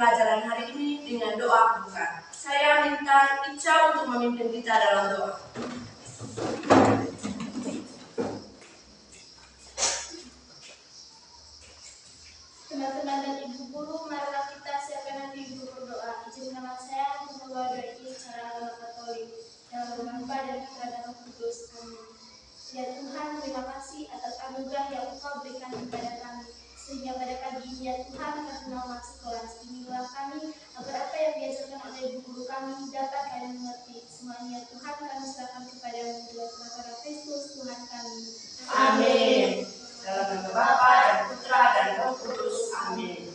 pembelajaran hari ini dengan doa pembuka. Saya minta Ica untuk memimpin kita dalam doa. Teman-teman dan ibu guru, marilah kita siapkan hati ibu berdoa. Izinkanlah saya untuk mewadahi cara agama Katolik dalam nama Bapa dan Putra dan Roh Kudus. Amin. Ya Tuhan, terima kasih atas anugerah yang Engkau berikan kepada kami. Sehingga pada pagi ini ya Tuhan, kami mau masuk kelas. Bimbinglah kami agar apa yang diajarkan oleh ibu guru kami dapat kami mengerti. Semuanya Tuhan kami serahkan kepadamu dalam nama Kristus Tuhan kami. Amin. Dalam nama Bapa dan Putra dan Roh Kudus. Amin.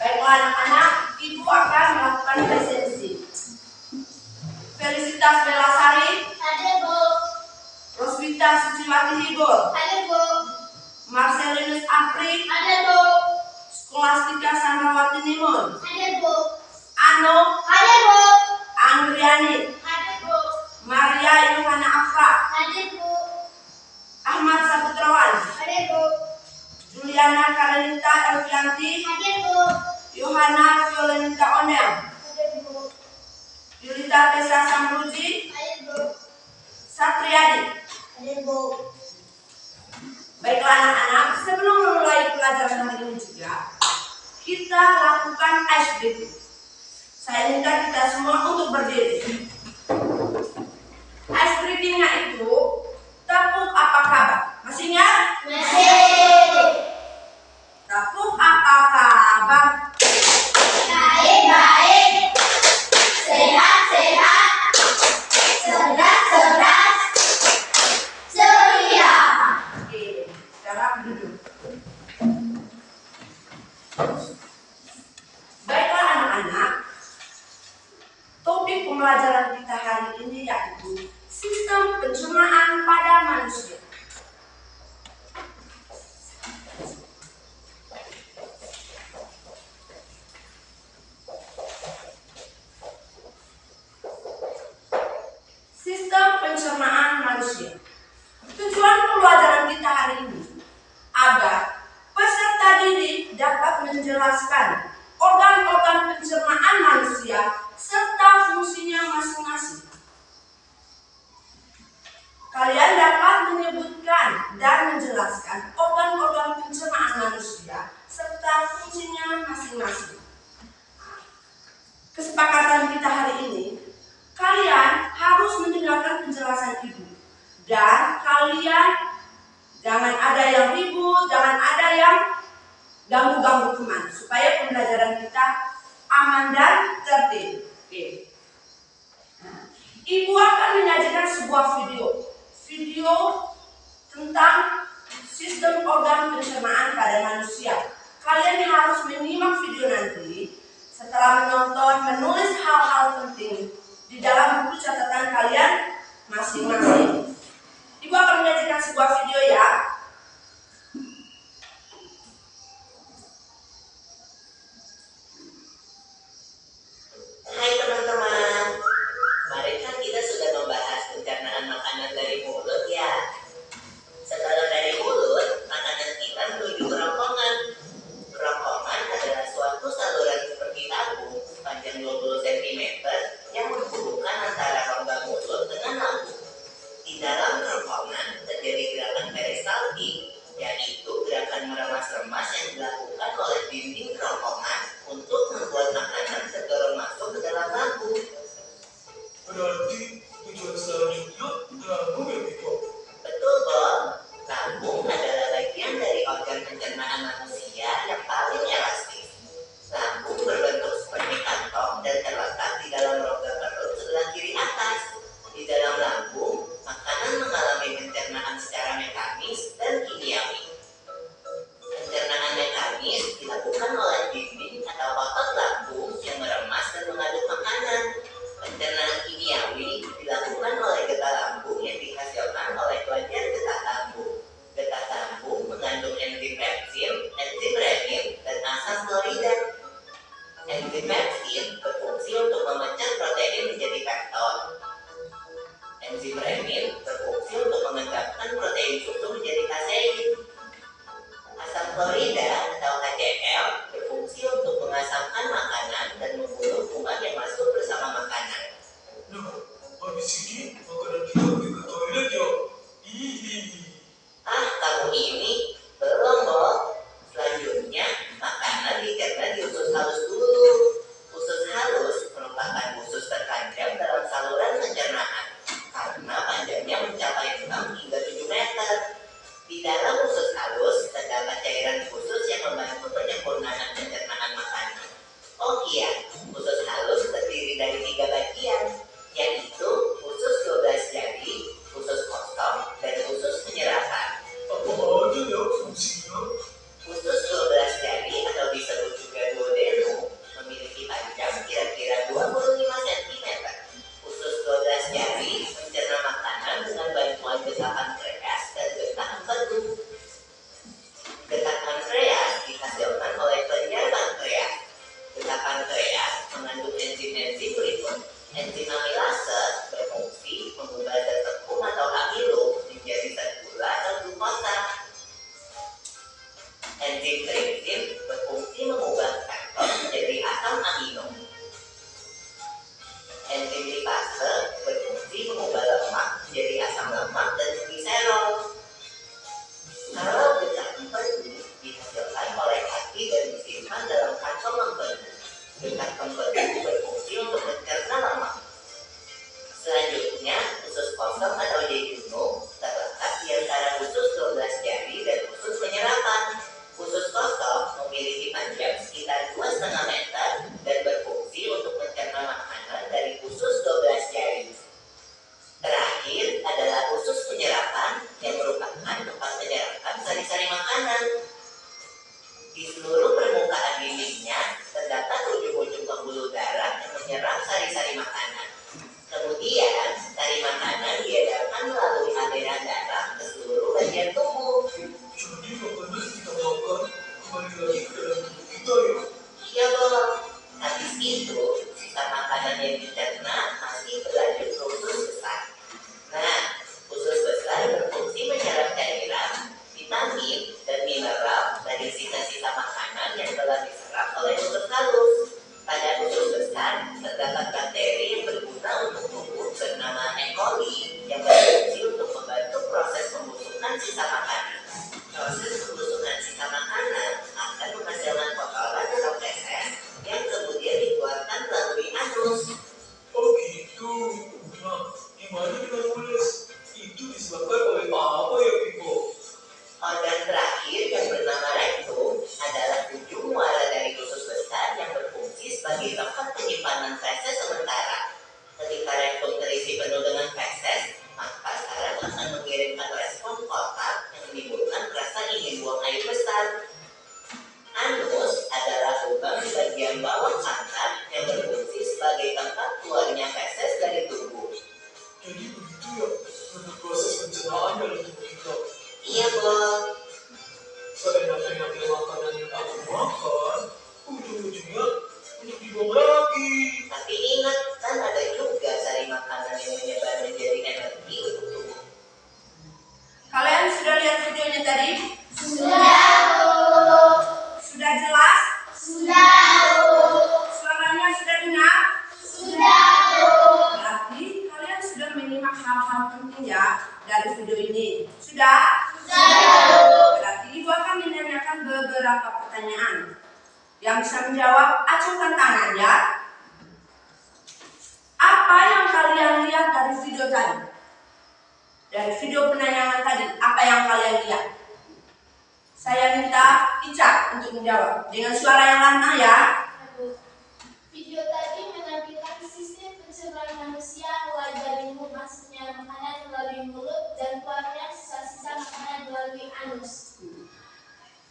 Baiklah anak-anak, ibu akan melakukan presensi. Felicitas Belasari. Hadir Bu. Roswita Suciwati Hibur. Hadir Bu. Marcelinus Apri. Hadir Bu. Skolastika Sandrawati Nimun. Hadir Bu. Ano. Hadir Bu. Anggriani. Hadir Bu. Maria Yohana Afra. Hadir Bu. Ahmad Saputrawan. Hadir Bu. Juliana Karenita Elvianti. Hadir Bu. Yohana Violenita Onel. Hadir Bu. Yulita Tessa Samruji. Hadir Bu. Satriadi. Hadir Bu. Baiklah anak-anak, sebelum memulai pelajaran hari ini juga, kita lakukan ice breaking. Saya minta kita semua untuk berdiri. Ice breaking-nya itu tepuk apa kabar? Masih ingat? Masih. Tepuk apa kabar? Baik-baik. Sehat-sehat. Cerdas-cerdas. Ceria. Oke, sekarang duduk. Baiklah anak-anak, topik pembelajaran kita hari ini yaitu sistem pencernaan pada manusia. Sistem pencernaan manusia. Tujuan pembelajaran kita hari ini agar peserta didik dapat menjelaskan organ-organ pencernaan manusia serta fungsinya masing-masing. Kalian dapat menyebutkan dan menjelaskan organ-organ pencernaan manusia serta fungsinya masing-masing. Kesepakatan kita hari ini, kalian harus mendengarkan penjelasan ibu. Dan kalian jangan ada yang ribut, jangan ada yang ganggu-ganggu teman, supaya pembelajaran kita aman dan tertib. Oke. Nah, ibu akan menyajikan sebuah video tentang sistem organ pencernaan pada manusia. Kalian harus menyimak video nanti. Setelah menonton, menulis hal-hal penting di dalam buku catatan kalian masing-masing. Ibu akan menyajikan sebuah video ya. Hai teman-teman, kemarin kan kita sudah membahas pencernaan makanan dari mulut ya. Setelah dari mulut, makanan kita menuju kerongkongan. Kerongkongan adalah suatu saluran seperti tabung sepanjang 20 cm yang menghubungkan antara rongga mulut dengan lambung. Di dalam kerongkongan terjadi gerakan peristaltik, yaitu gerakan meremas-remas yang dilakukan oleh dinding kerongkongan untuk membuat makanan terdorong masuk ke dalam lambung. Berarti tujuan selanjutnya lambung ya Biko? Betul, Bob. Lambung adalah bagian dari organ pencernaan manusia yang paling elastis. Lambung berbentuk seperti kantong dan terletak di dalam rongga perut sebelah kiri atas. Di dalam lambung, makanan mengalami pencernaan secara mekanis dan kimiawi. Pencernaan mekanis dilakukan oleh dinding bensin berfungsi mengubah keton menjadi asam amino. Enzim lipase berfungsi mengubah lemak menjadi asam lemak dan gliserol. Kalau benda empedu dihasilkan oleh hati dan disimpan dalam kantong empedu. Dekat empedu berfungsi untuk mencerna lemak. Selanjutnya, usus kosong atau jejunum terletak di antara usus 12 jari dan usus penyerapan. Usus kosong memiliki panjang sekitar 2,5 meter dan berfungsi untuk mencerna makanan dari usus 12 jari. Terakhir adalah usus penyerapan yang merupakan tempat menyerapkan sari-sari makanan. Di seluruh permukaan dindingnya terdapat ujung-ujung pembuluh darah yang menyerap sari-sari makanan. Kemudian, sari makanan diedarkan melalui aliran darah ke seluruh bagian tubuh. Jadi makanan kita makan kembali lagi ke dalam tubuh kita ya. Iya, Bang. Habis itu, sisa makanan yang dicerna masih berlanjut ke usus besar. Nah, usus besar berfungsi menyerap cairan, vitamin, dan mineral dari sisa-sisa makanan yang telah diserap oleh usus halus. Pada usus besar terdapat bakteri yang berguna untuk tubuh bernama E. coli yang berfungsi untuk membantu proses pembusukan sisa makanan. Proses pembusukan sisa makanan akan menghasilkan kotoran atau feses yang kemudian dikeluarkan melalui anus. Oh gitu. Nah, gimana dengan mules? Itu disebabkan oleh apa ya, Piko? Organ terakhir yang bernama rektum adalah ujung muara dari usus besar yang berfungsi sebagai tempat penyimpanan feses sementara. Ketika rektum terisi penuh dengan feses, maka saraf akan mengirimkan respon kotak yang menimbulkan rasa ingin buang air besar. Anus adalah lubang di bagian bawah pantat yang berfungsi sebagai tempat keluarnya feses dari tubuh. Jadi begitu ya, untuk proses pencernaan dalam tubuh kita. Iya, Bob. Seenak-enaknya makanan yang aku makan, ujung-ujungnya untuk dibuang lagi. Tapi ingat, kan ada juga sari makanan yang menyebar menjadi energi untuk tubuh. Kalian sudah lihat videonya tadi? Sudah. Sudah jelas? Sudah. Suaranya sudah dengar? Sudah. Berarti kalian sudah menyimak hal-hal penting ya dari video ini. Sudah? Berarti Ibu akan menanyakan beberapa pertanyaan. Yang bisa menjawab, acungkan tangan ya. Apa yang kalian lihat dari video tadi? Dari video penayangan tadi, apa yang kalian lihat? Saya minta Ica untuk menjawab dengan suara yang lantang ya. Video tadi menampilkan sistem pencernaan manusia mulai dari masuknya makanan melalui mulut dan keluarnya sisa-sisa makanan melalui anus.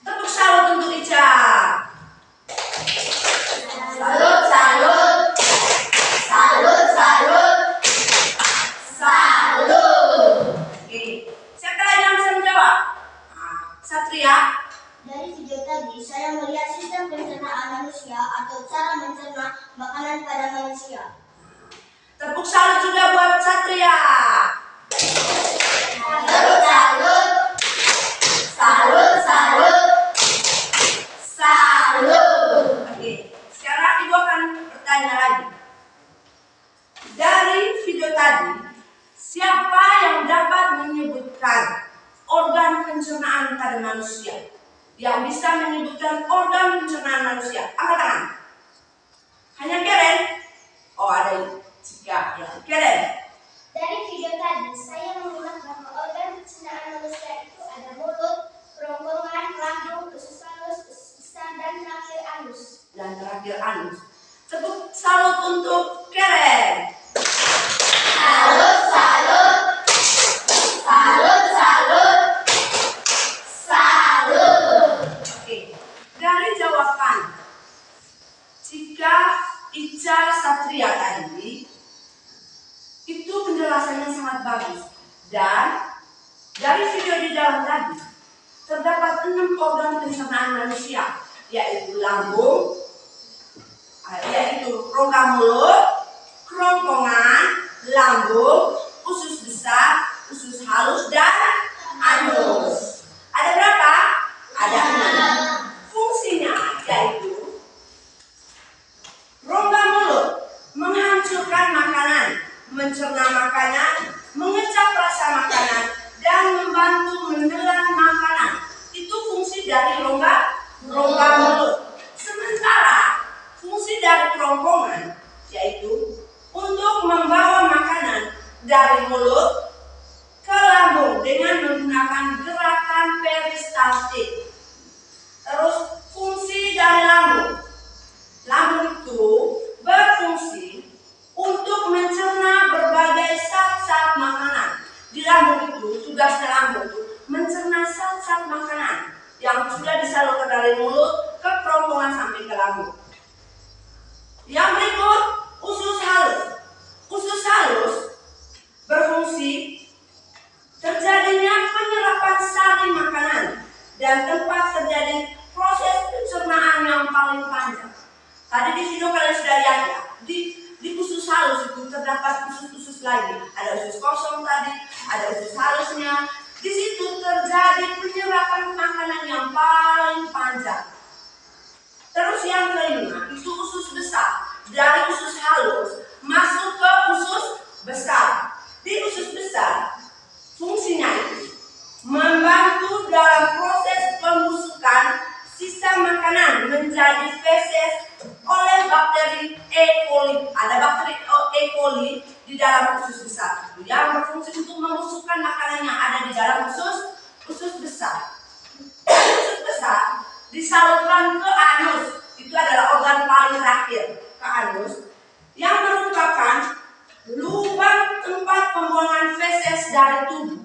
Tepuk salut untuk Ica. Salut, salut. Salut, salut. Salut. Oke, siapa lagi yang bisa menjawab? Satria. Dari video tadi, saya melihat sistem pencernaan manusia atau cara mencerna makanan pada manusia. Tepuk salut juga buat Satria. Salut, salut. Salut, salut. Salut. Oke, sekarang Ibu akan bertanya lagi. Dari video tadi, siapa yang dapat menyebutkan organ pencernaan pada manusia? Yang bisa menyebutkan organ pencernaan manusia? Angkat tangan. Hanya Keren? Oh, ada Cika ya. Keren. Dari video tadi, saya mengenal bahwa organ pencernaan manusia itu ada mulut, kerongkongan, lambung, usus halus, usus besar, dan terakhir anus. Dan terakhir anus. Tepuk salut untuk Keren. Salut, salut. Salut, salut. Salut. Oke, dari jawaban Cika, Ica, Satria tadi, itu penjelasannya sangat bagus. Dan dari video di dalam tadi, terdapat 6 organ pencernaan manusia, yaitu lambung, yaitu rongga mulut, kerongkongan, lambung, usus besar, usus halus, dan anus. Ada berapa? Ada 6. mulut ke kerongkongan sampai ke lambung. Yang berikut, usus halus. Usus halus berfungsi terjadinya penyerapan sari makanan dan tempat terjadi proses pencernaan yang paling panjang. Tadi di video kalian sudah lihat ya, di usus halus itu terdapat usus-usus lagi. Ada usus kosong tadi, ada usus halusnya. Di situ terjadi penyerapan makanan yang paling panjang. Terus yang kelima itu usus besar. Dari usus halus masuk ke usus besar. Di usus besar fungsinya itu membantu dalam proses pembusukan sisa makanan menjadi feses oleh bakteri E. coli. Ada bakteri E. coli di dalam usus besar yang berfungsi untuk membusukkan makanan yang ada di dalam usus besar. Usus besar disalurkan ke anus. Itu adalah organ paling terakhir, ke anus, yang merupakan lubang tempat pembuangan feses dari tubuh.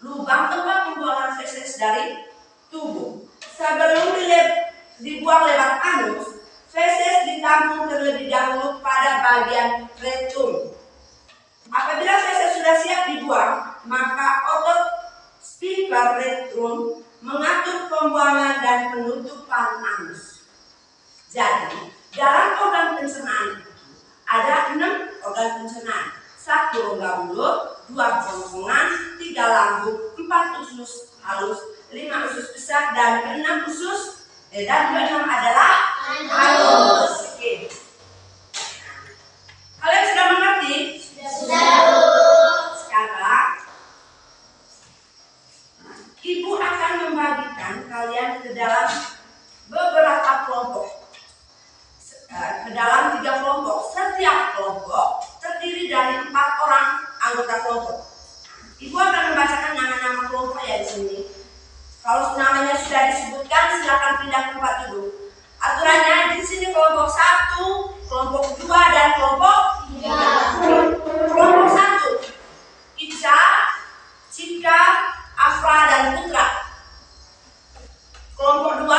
Lubang tempat pembuangan feses dari tubuh. Sebelum dibuang lewat anus, feses ditampung terlebih dahulu pada bagian rektum. Apabila feses sudah siap dibuang, maka otot sphincter rektum mengatur pembuangan dan penutupan anus. Jadi, dalam organ pencernaan itu ada 6 organ pencernaan. 1 rongga mulut, 2 kerongkongan, 3 lambung, 4 usus halus, 5 usus besar, dan 6 usus. Dan 6 adalah halus. Oke. Kalian sudah mengerti? Sudah. Sekarang Ibu akan membagikan kalian ke dalam beberapa kelompok. Ke dalam 3 kelompok. Setiap kelompok terdiri dari 4 orang anggota kelompok. Ibu akan membacakan nama-nama kelompok ya di sini. Kalau namanya sudah disebutkan, silakan pindah ke tempat duduk. Aturannya di sini kelompok 1, kelompok 2, dan kelompok 3. Kelompok 1, Ica, Cika, Afra, dan Putra. Kelompok 2,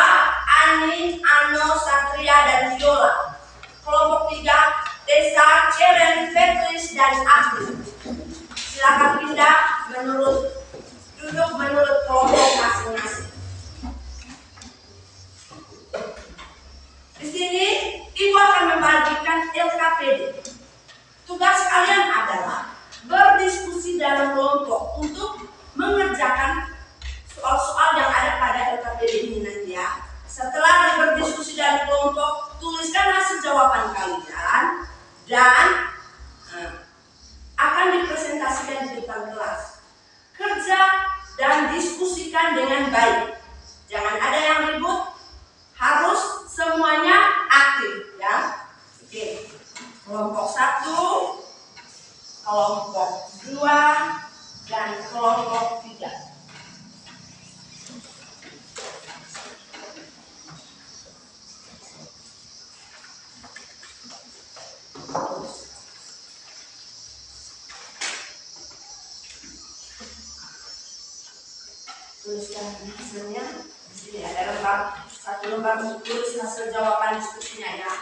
Ani, Ano, Satria, dan Viola. Kelompok 3, Tessa, Ceren, Fetris, dan Afri. Silakan pindah duduk menurut kelompok masing-masing. Di sini Ibu akan membagikan LKPD. Tugas kalian adalah berdiskusi dalam kelompok untuk mengerjakan soal-soal yang ada pada LKPD ini nanti ya. Setelah berdiskusi dalam kelompok, tuliskan hasil jawaban kalian dan akan dipresentasikan di depan kelas. Kerja dan diskusikan dengan baik. Jangan ada yang ribut, harus semuanya aktif ya. Oke. Kelompok 1, kelompok 2, dan kelompok 3. Tuliskan hasilnya. Di sini ada satu lembar untuk tulis hasil jawaban diskusinya ya.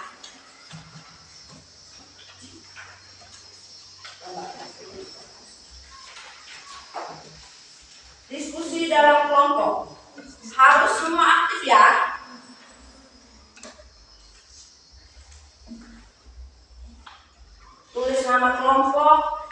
Diskusi dalam kelompok harus semua aktif ya. Tulis nama kelompok.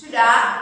Sudah?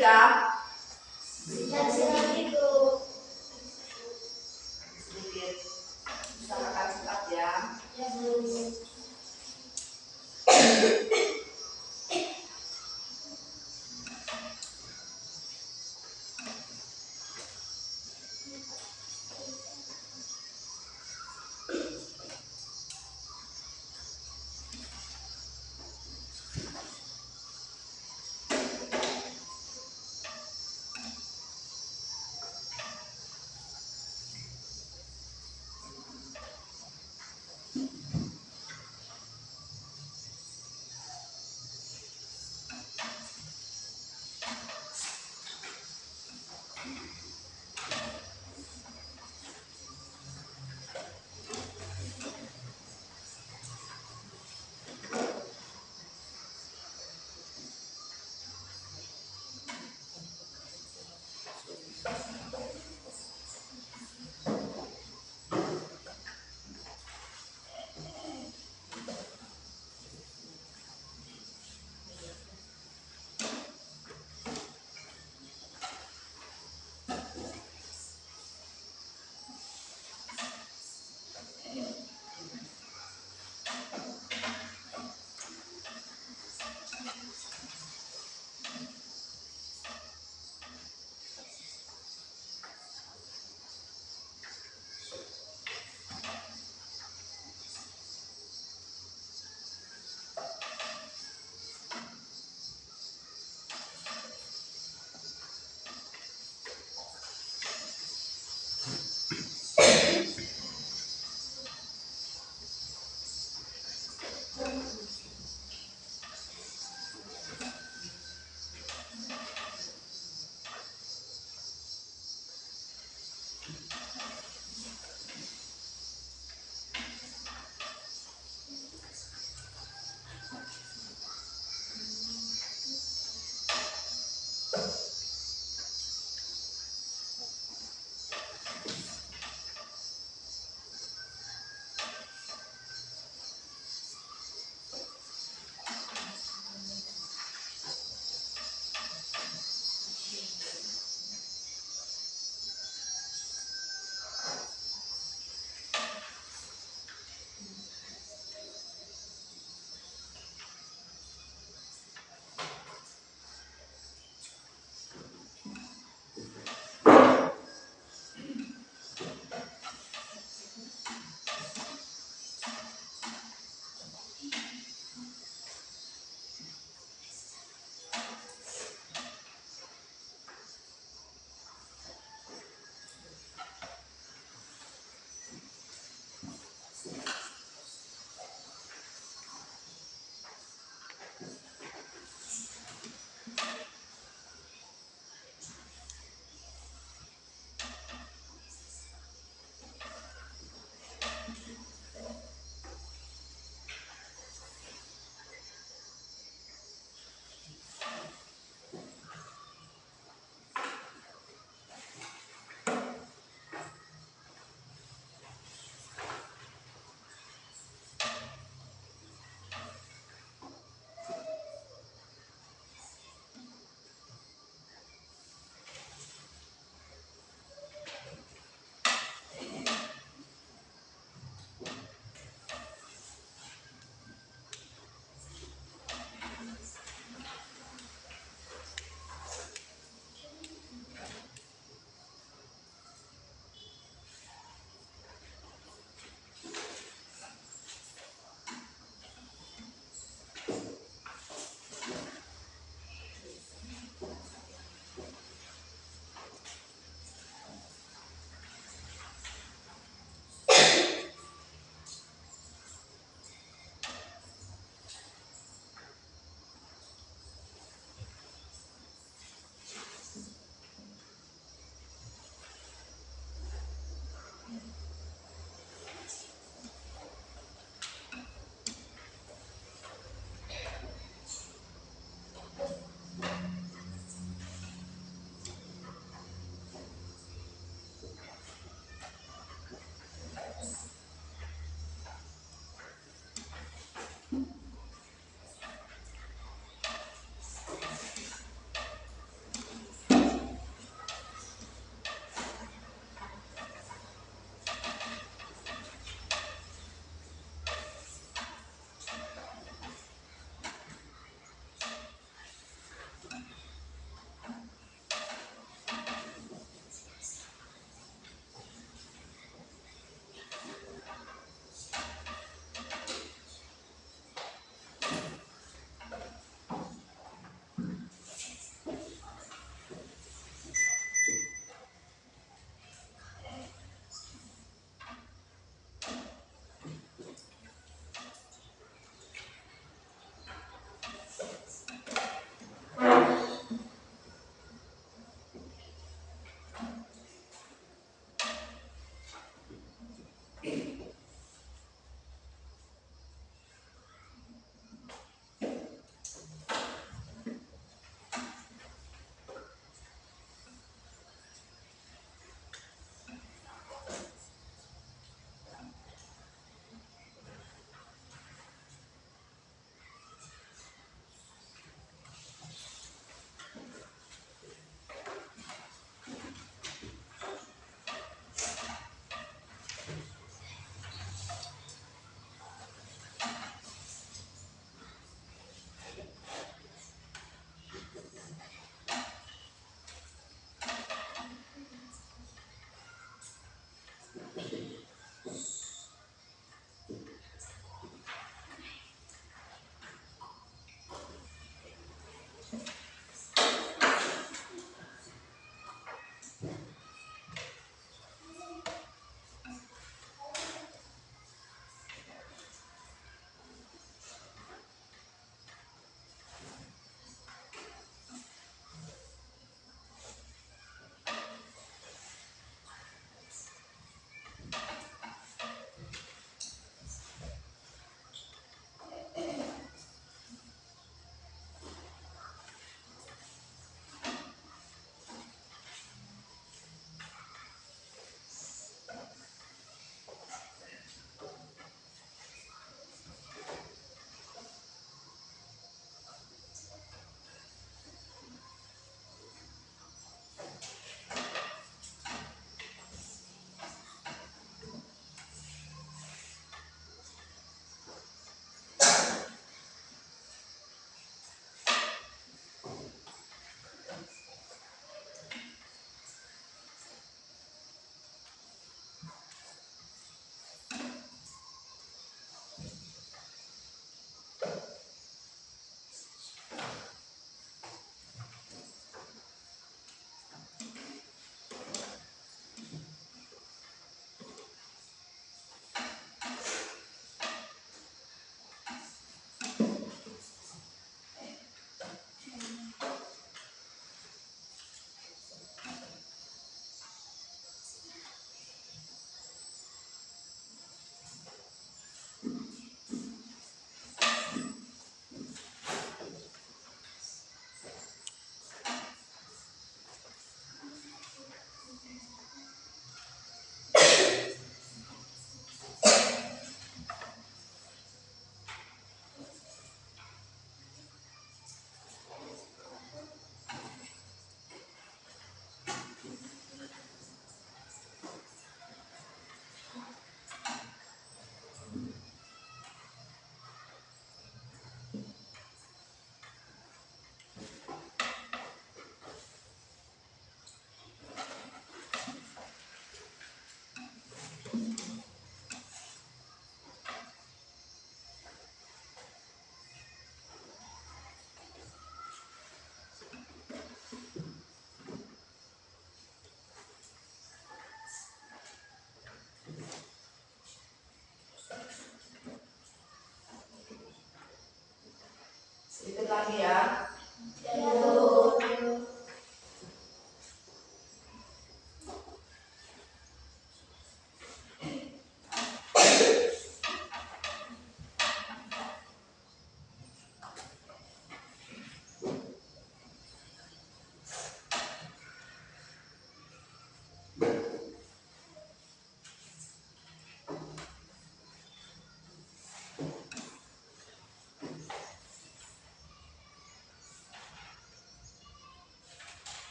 Sudah? Siap Ibu. Sedikit usahakan cepat ya. Ya Bu.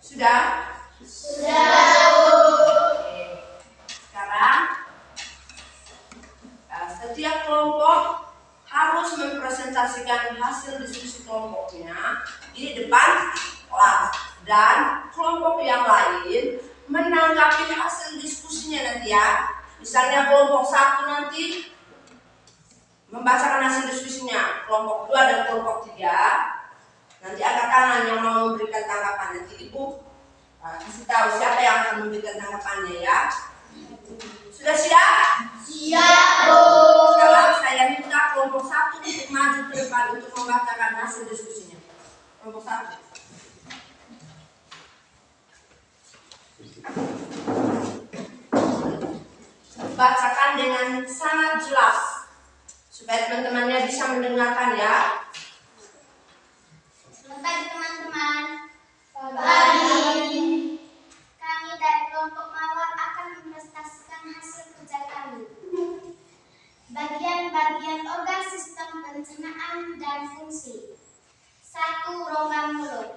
Sudah? Sudah, Bu. Oke. Sekarang setiap kelompok harus mempresentasikan hasil diskusi kelompoknya di depan kelas, dan kelompok yang lain menanggapi hasil diskusinya nanti ya. Misalnya kelompok 1 nanti membacakan hasil diskusinya, kelompok 2 dan kelompok 3 nanti angkat tangan yang mau memberikan tanggapan. Nanti Ibu kasih tahu siapa yang akan memberikan tanggapannya ya. Sudah siap? Siap, Bu. Sekarang saya minta kelompok 1 untuk maju ke depan untuk membacakan hasil diskusinya. Kelompok 1. Bacakan dengan sangat jelas supaya teman-temannya bisa mendengarkan ya. Selamat pagi, teman-teman. Pagi. Kami dari kelompok Mawar akan mempresentasikan hasil kerja kami. Bagian-bagian organ sistem pencernaan dan fungsi. 1. Rongga mulut.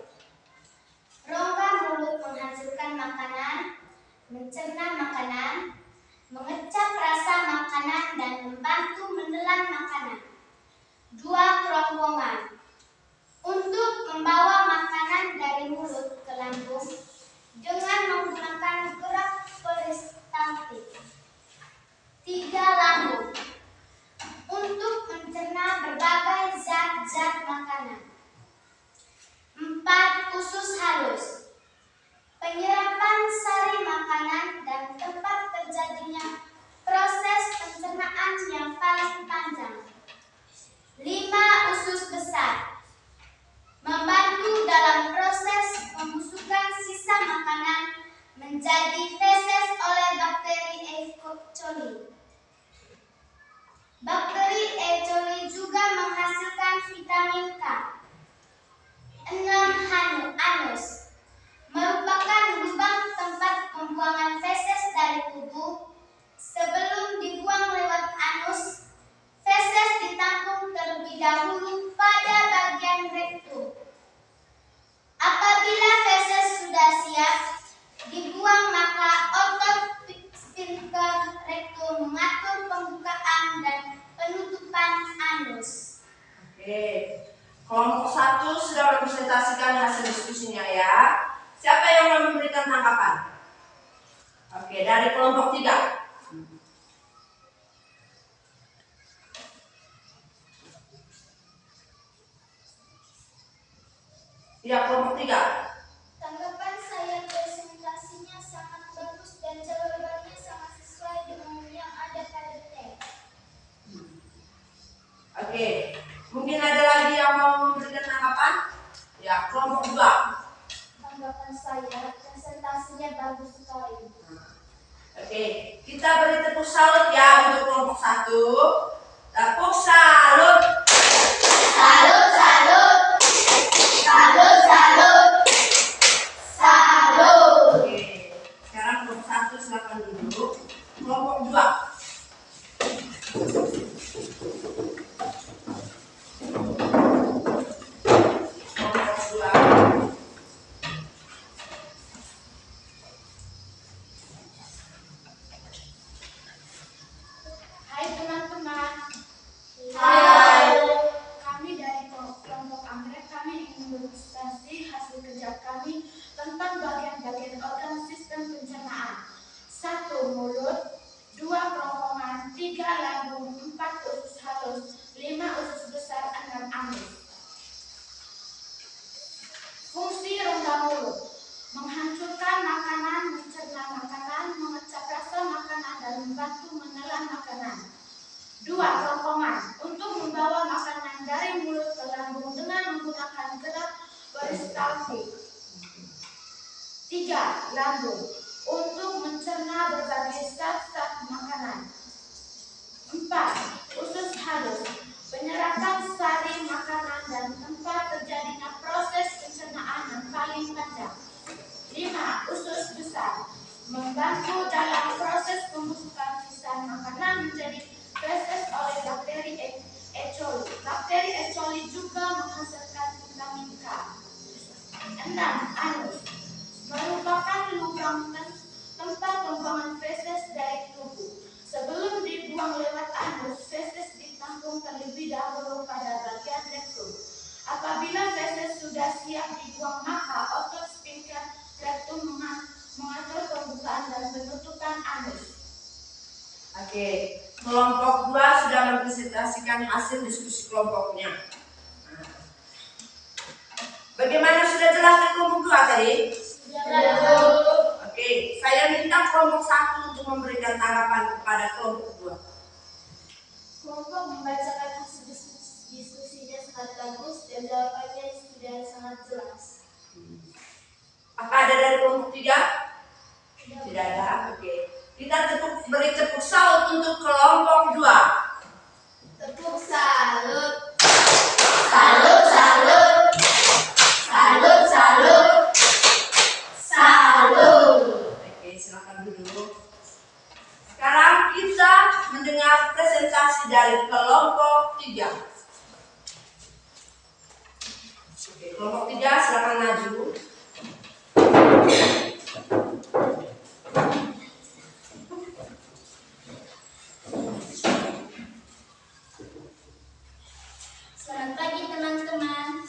Rongga mulut menghasilkan makanan, mencerna makanan, mengecap rasa makanan, dan membantu menelan makanan. 2. Kerongkongan. Untuk membawa makanan dari mulut ke lambung dengan menggunakan gerak peristaltik. 3. Lambung. Untuk mencerna berbagai zat-zat makanan. 4. Usus halus. Penyerapan sari makanan dan tempat terjadinya proses pencernaan yang paling panjang. 5. Usus besar. Membantu dalam proses pembusukan sisa makanan menjadi feses oleh bakteri E. coli. Bakteri E. coli juga menghasilkan vitamin K. 6. Anus. Merupakan lubang tempat pembuangan feses dari tubuh. Sebelum dibuang lewat anus, feses ditampung terlebih dahulu pada bagian rektum. Apabila feses sudah siap dibuang, maka otot sphincter rektum mengatur pembukaan dan penutupan anus. Oke. Kelompok 1 sudah mempresentasikan hasil diskusinya ya. Siapa yang mau memberikan tanggapan? Oke, dari kelompok 3. Ya, kelompok 3. Tanggapan saya, presentasinya sangat bagus dan jawabannya sangat sesuai dengan yang ada pada teks. Oke, mungkin ada lagi yang mau memberikan tanggapan? Ya, kelompok 2. Tanggapan saya, presentasinya bagus sekali. Oke, kita beri tepuk salut ya untuk kelompok 1. Tepuk salut. Salut, salut. Salut, salut. Salut. Oke, sekarang kelompok 1 silakan duduk. Kelompok 2. Kelompok 2. Hai teman-teman. Hai. Kami dari kelompok anggrek, kami ingin mempresentasi hasil kerja kami tentang bagian-bagian organ sistem pencernaan. 1. Mulut. 2. Kerongkongan. 3. Lambung. 4. Usus halus. 5. Usus besar. 6. Anus. Fungsi rongga mulut: menghancurkan makanan, mencerna makanan, mengecap rasa makanan, dan membantu menelan makanan. 2. Kerongkongan. Untuk membawa makanan dari mulut ke lambung dengan menggunakan gerak peristaltik. 3. Lambung. Untuk mencerna berbagai zat-zat makanan. 4. Usus halus. Penyerapan sari makanan dan tempat terjadinya proses pencernaan yang paling panjang. 5. Usus besar. Membantu dalam proses pembusukan sisa makanan menjadi feses oleh bakteri E. coli. Bakteri E. coli juga menghasilkan vitamin K. 6. Anus. sudah siap dibuang, maka otot sphincter rectum mengatur pembukaan dan penutupan anus. Oke, kelompok 2 sudah mempresentasikan hasil diskusi kelompoknya. Nah, bagaimana, sudah jelas di kelompok 2 tadi? Oke, saya minta kelompok 1 untuk memberikan tanggapan kepada kelompok 2. Kelompok membacakan hasil diskusinya sangat bagus dan jawabannya sudah sangat jelas. Apa ada dari kelompok 3? Tidak ada. Oke, kita beri tepuk salut untuk kelompok 2. Tepuk salut. Salut, salut. Salut, salut. Salut. Oke, silakan duduk. Sekarang kita mendengar presentasi dari kelompok 3. Oke, kelompok 3 silakan maju. Selamat pagi teman-teman.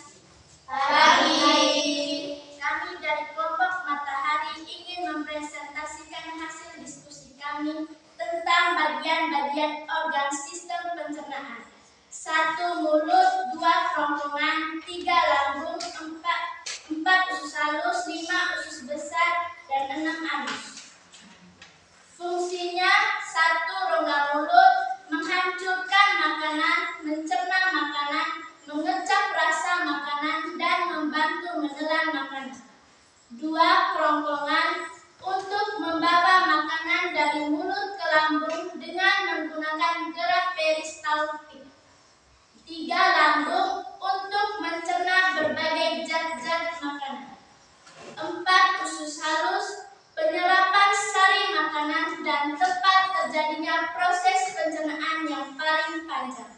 Pagi. Kami dari kelompok Matahari ingin mempresentasikan hasil diskusi kami tentang bagian-bagian organ sistem pencernaan. 1. Mulut, 2. kerongkongan, 3. lambung, 4 usus halus, 5 usus besar, dan 6 anus. Fungsinya: 1. rongga mulut, menghancurkan makanan, mencerna makanan, mengecap rasa makanan, dan membantu menelan makanan. 2. kerongkongan, untuk membawa makanan dari mulut ke lambung dengan menggunakan gerak peristaltik. 3. lambung, untuk mencerna berbagai zat-zat makanan. 4. usus halus, penyerapan sari makanan dan tempat terjadinya proses pencernaan yang paling panjang.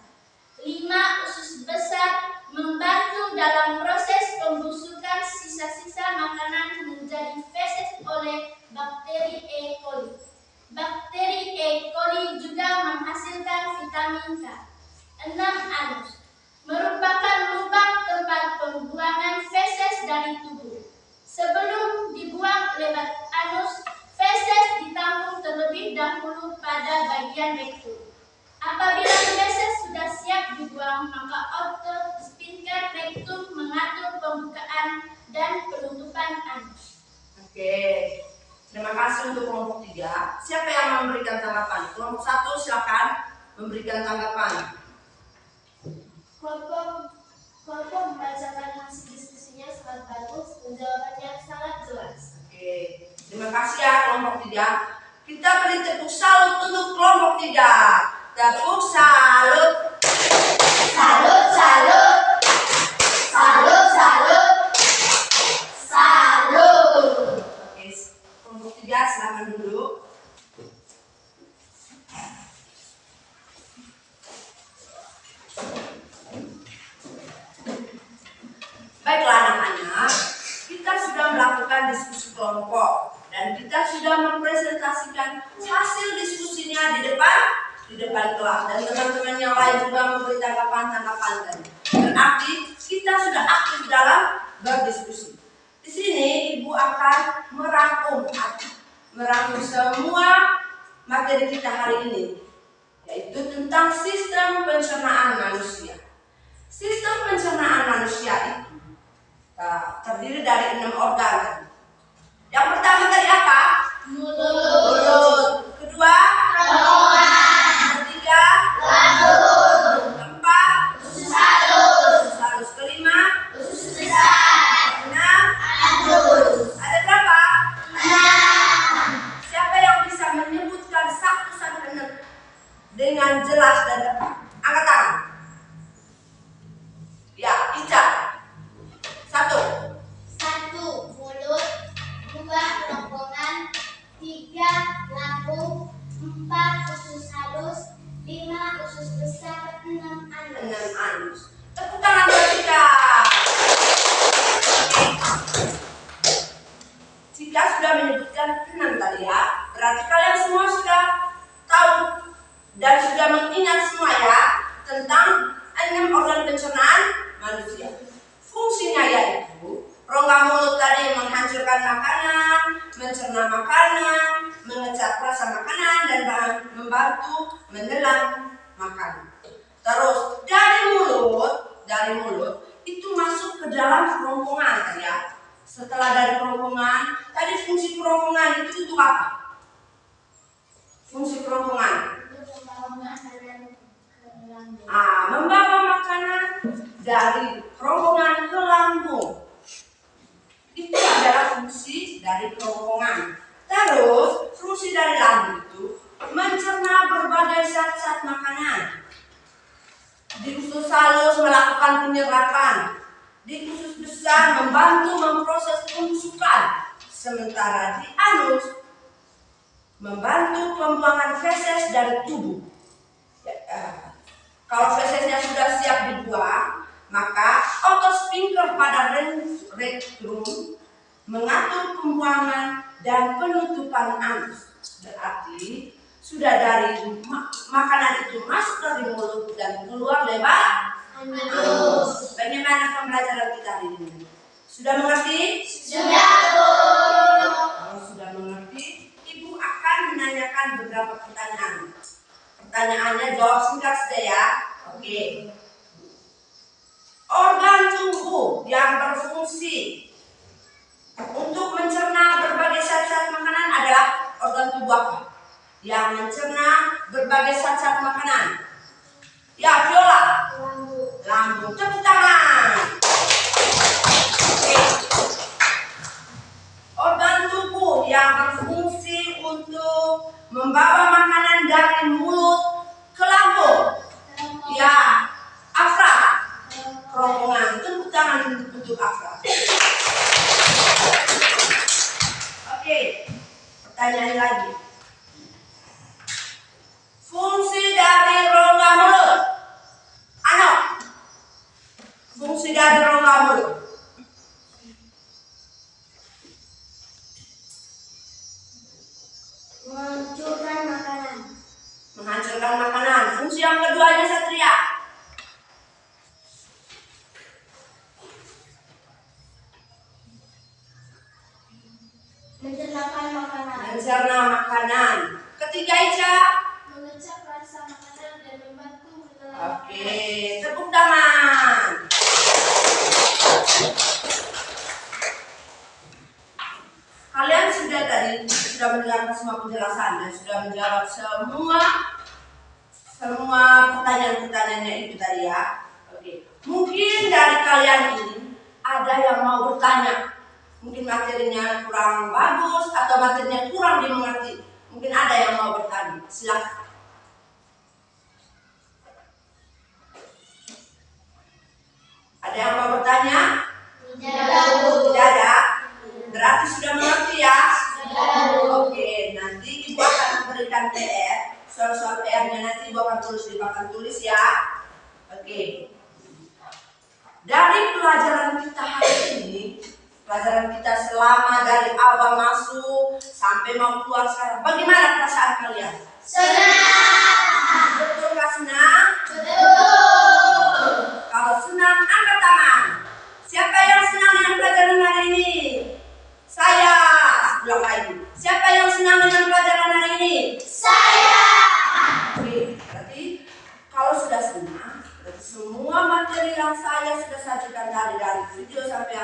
5. usus besar, membantu dalam proses pembusukan sisa-sisa makanan menjadi feses oleh bakteri E. coli. Bakteri E. coli juga menghasilkan vitamin K. 6. anus, merupakan lubang tempat pembuangan feses dari tubuh. Sebelum dibuang lewat anus, feses ditampung terlebih dahulu pada bagian rektum. Apabila feses sudah siap dibuang, maka otot sphincter rektum mengatur pembukaan dan penutupan anus. Oke, terima kasih untuk kelompok 3. Siapa yang memberikan tanggapan? Kelompok 1 silakan memberikan tanggapan. Kelompok membacakan hasil diskusinya sangat bagus dan jawabannya sangat jelas. Oke, terima kasih ya kelompok 3. Kita beri tepuk salut untuk kelompok 3. Tepuk salut. Salut, salut. Salut, salut. Salut. Oke, kelompok 3 silakan duduk. Baiklah anak-anak, kita sudah melakukan diskusi kelompok dan kita sudah mempresentasikan hasil diskusinya di depan kelas, dan teman-teman yang lain juga memberi tanggapan tadi. Berarti kita sudah aktif dalam berdiskusi. Di sini Ibu akan merangkum semua materi kita hari ini, yaitu tentang sistem pencernaan manusia. Sistem pencernaan manusia itu terdiri dari 6 organ. Yang pertama tadi apa? Mulut. Kedua, kerongkongan. Ketiga, lambung. Keempat, usus halus. Kelima, usus besar. 6, anus. Ada berapa? 6. Siapa yang bisa menyebutkan 1 sampai 6 dengan jelas dan tepat? Angkat tangan. Ya, Ica. 1. Mulut, menghasilkan makanan, mencerna makanan, mengecap rasa makanan, dan membantu menelan makanan. Terus dari mulut itu masuk ke dalam kerongkongan ya. Setelah dari kerongkongan, tadi fungsi kerongkongan itu untuk apa? Fungsi kerongkongan membawa makanan dari kerongkongan ke lambung. Itu adalah fungsi dari kerongkongan. Terus fungsi dari lambung itu mencerna berbagai zat-zat makanan. Di usus halus melakukan penyerapan. Di usus besar membantu memproses pembusukan. Sementara di anus membantu pembuangan feses dari tubuh. Kalau fesesnya sudah siap dibuang, maka otosfinkter pada rektum mengatur pembuangan dan penutupan anus. Berarti sudah dari makanan itu masuk dari mulut dan keluar lewat anus. Bagaimana pembelajaran kita hari ini? Sudah mengerti? Sudah, Bu. Kalau sudah mengerti, Ibu akan menanyakan beberapa pertanyaan. Pertanyaannya jawab singkat saja ya. Oke. Organ tubuh yang berfungsi untuk mencerna berbagai zat-zat makanan adalah organ tubuh apa? Yang mencerna berbagai zat-zat makanan. Ya, Viola. Lambung. Tepuk tangan. Oke. Organ tubuh yang berfungsi untuk membawa makanan dari mulut ke lambung. Ya, Afra. Kerongkongan. Tepuk tangan untuk Afra. Oke. Pertanyaan lagi. Fungsi dari rongga mulut. Anak. Fungsi dari rongga mulut. Menghancurkan makanan. Menghancurkan makanan. Fungsi yang keduanya Satria. Mencernakan makanan. Mencerna makanan. Ketiga Ica. Mengecap rasa makanan dan membantu menelan Oke, tepuk tangan. Kalian sudah mendengarkan semua penjelasan dan sudah menjawab semua pertanyaan-pertanyaannya itu tadi ya. Oke. Mungkin dari kalian ini ada yang mau bertanya. Mungkin materinya kurang bagus atau materinya kurang dimengerti. Mungkin ada yang mau bertanya. Silakan. Ada yang mau bertanya? Tidak ada. Berarti sudah mengerti ya? Oke, nanti Ibu akan memberikan PR. Soal-soal PR-nya nanti Ibu akan tulis di papan tulis ya. Oke. Dari pelajaran kita hari ini, pelajaran kita selama dari awal masuk sampai mau keluar sekarang, bagaimana perasaan kalian? Senang. Betul nggak senang? Betul. Kalau senang, angkat tangan. Siapa yang senang dengan pelajaran hari ini? Saya. Ulang lagi. Siapa yang senang dengan pelajaran hari ini? Saya. Oke, berarti kalau sudah senang, berarti semua materi yang saya sudah sajikan tadi dari video sampai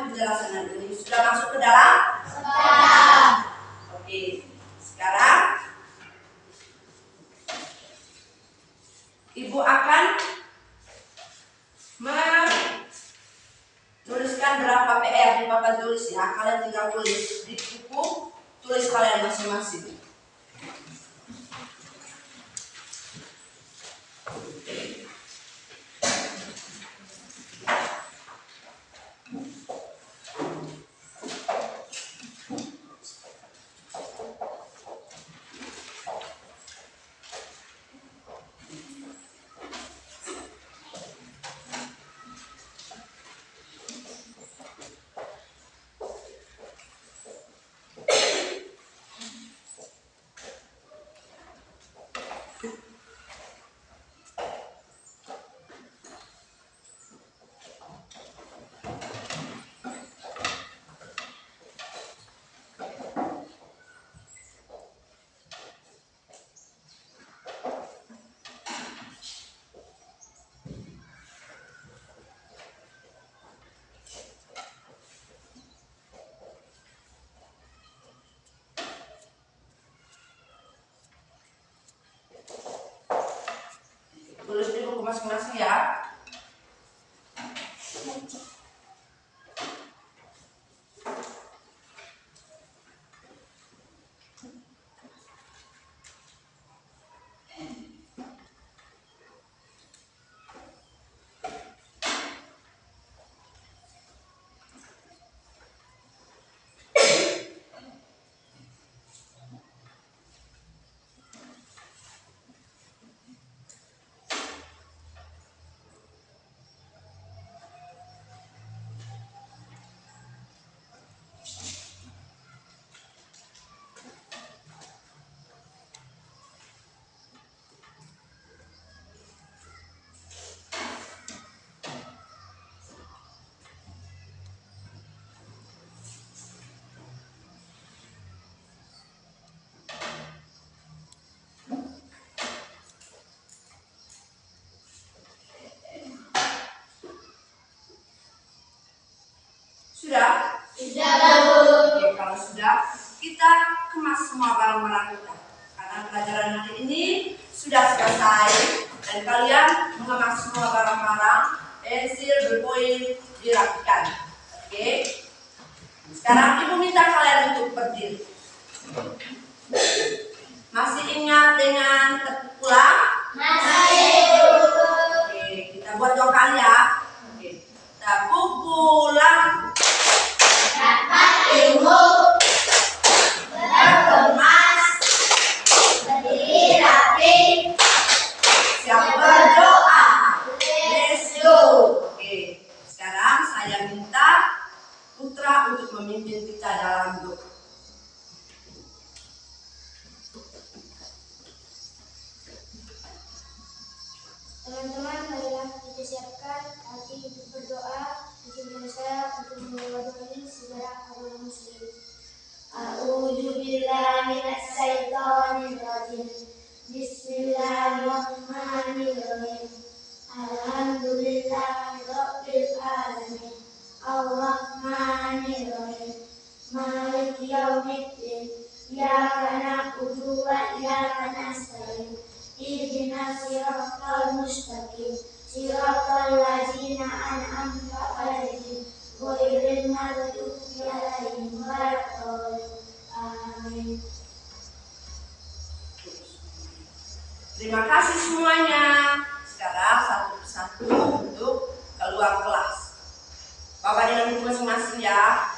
penjelasan hari ini sudah masuk ke dalam? Sudah. Oke, sekarang Ibu akan menuliskan berapa PR di papan tulis ya. Kalian tinggal tulis di buku, tulis kalian masing-masing. masing-masing ya. Sudah? Oke, kalau sudah, kita kemas semua barang-barang kita. Karena pelajaran hari ini sudah selesai dan kalian mengemas semua barang-barang, pensil, berpoin, dirapikan. Oke? Sekarang ibu minta kalian untuk berdiri. Masih ingat dengan tepuk pulang? Oke, kita buat vokal ya. Oke, tepuk pulang. Dapat ilmu, berkemas, berdiri rapi, Siap berdoa. Let's go. Oke, sekarang saya minta Putra untuk memimpin kita dalam doa. Teman-teman, marilah kita siapkan hati untuk berdoa. Izinkan saya untuk membawa doa ini segera kepada muslim. A'udzu billahi minasy syaithanir rajim. Bismillahirrahmanirrahim. Alhamdulillahirabbil alamin. Arrahmanirrahim. Maliki yaumiddin. Iyyaka na'budu wa iyyaka nasta'in. Ihdinas siratal mustaqim. Siratal ladzina an'amta 'alaihim ghairil maghdubi 'alaihim waladdallin. Amin. Terima kasih semuanya. Sekarang satu persatu untuk keluar kelas. Bapak dengan ibu masing-masing ya.